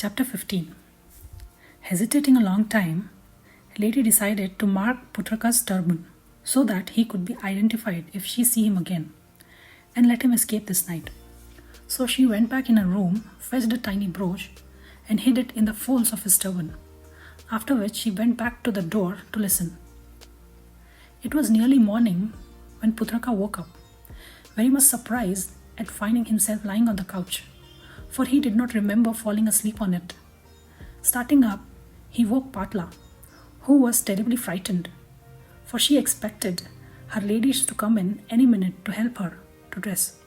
Chapter 15. Hesitating a long time, Lady decided to mark Putraka's turban so that he could be identified if she see him again and let him escape this night. So she went back in her room, fetched a tiny brooch and hid it in the folds of his turban, after which she went back to the door to listen. It was nearly morning when Putraka woke up, very much surprised at finding himself lying on the couch, for he did not remember falling asleep on it. Starting up, he woke Patla, who was terribly frightened, for she expected her ladies to come in any minute to help her to dress.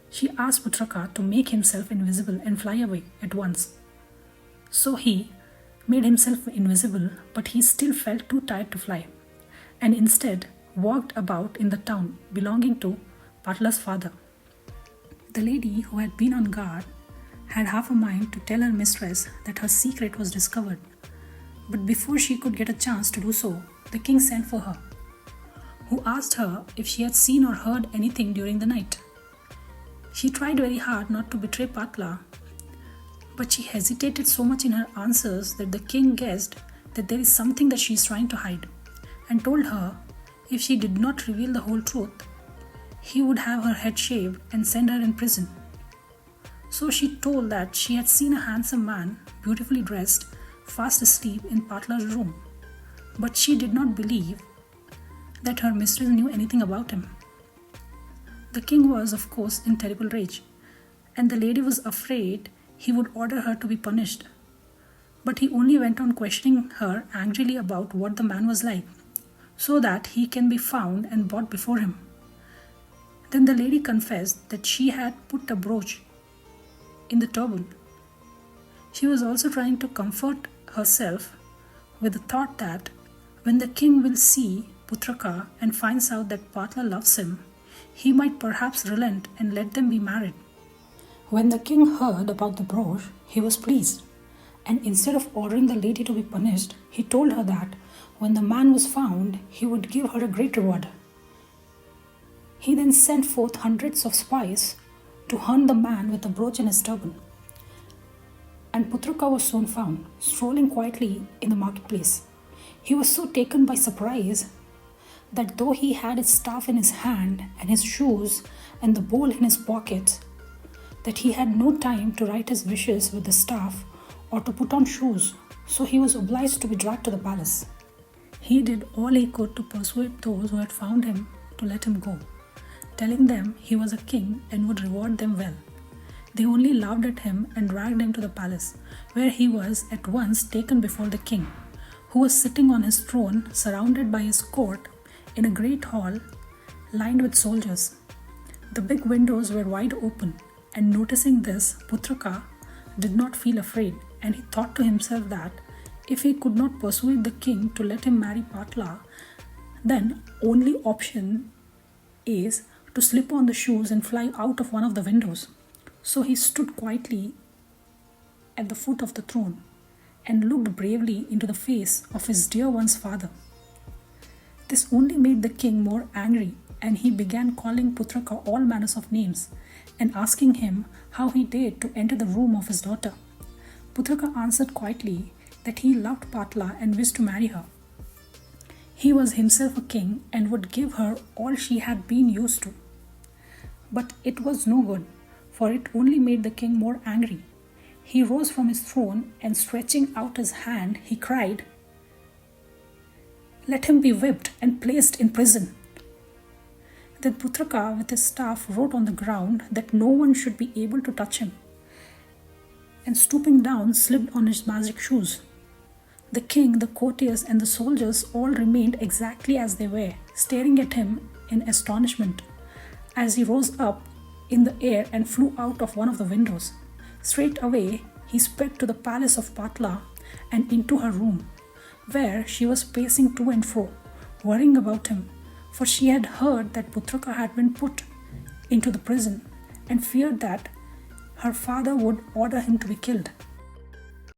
She asked Putraka to make himself invisible and fly away at once. So he made himself invisible, but he still felt too tired to fly, and instead walked about in the town belonging to Patla's father. The lady who had been on guard had half a mind to tell her mistress that her secret was discovered, but before she could get a chance to do so, the king sent for her, who asked her if she had seen or heard anything during the night. She tried very hard not to betray Patla, but she hesitated so much in her answers that the king guessed that there is something that she is trying to hide, and told her if she did not reveal the whole truth, he would have her head shaved and send her in prison. So she told that she had seen a handsome man, beautifully dressed, fast asleep in Patla's room, but she did not believe that her mistress knew anything about him. The king was, of course, in terrible rage, and the lady was afraid he would order her to be punished. But he only went on questioning her angrily about what the man was like, so that he can be found and brought before him. Then the lady confessed that she had put a brooch in the turban. She was also trying to comfort herself with the thought that when the king will see Putraka and finds out that Patla loves him, he might perhaps relent and let them be married. When the king heard about the brooch, he was pleased, and instead of ordering the lady to be punished, he told her that when the man was found, he would give her a great reward. He then sent forth hundreds of spies to hunt the man with the brooch in his turban. And Putraka was soon found, strolling quietly in the marketplace. He was so taken by surprise that though he had his staff in his hand and his shoes and the bowl in his pocket, that he had no time to write his wishes with the staff or to put on shoes, so he was obliged to be dragged to the palace. He did all he could to persuade those who had found him to let him go, telling them he was a king and would reward them well. They only laughed at him and dragged him to the palace, where he was at once taken before the king, who was sitting on his throne surrounded by his court in a great hall lined with soldiers. The big windows were wide open, and noticing this, Putraka did not feel afraid, and he thought to himself that if he could not persuade the king to let him marry Patla, then only option is to slip on the shoes and fly out of one of the windows. So he stood quietly at the foot of the throne and looked bravely into the face of his dear one's father. This only made the king more angry, and he began calling Putraka all manners of names and asking him how he dared to enter the room of his daughter. Putraka answered quietly that he loved Patla and wished to marry her. He was himself a king and would give her all she had been used to. But it was no good, for it only made the king more angry. He rose from his throne and stretching out his hand, he cried, "Let him be whipped and placed in prison." Then Putraka with his staff wrote on the ground that no one should be able to touch him, and stooping down slipped on his magic shoes. The king, the courtiers and the soldiers all remained exactly as they were, staring at him in astonishment as he rose up in the air and flew out of one of the windows. Straight away he sped to the palace of Patla and into her room, where she was pacing to and fro, worrying about him, for she had heard that Putraka had been put into the prison and feared that her father would order him to be killed.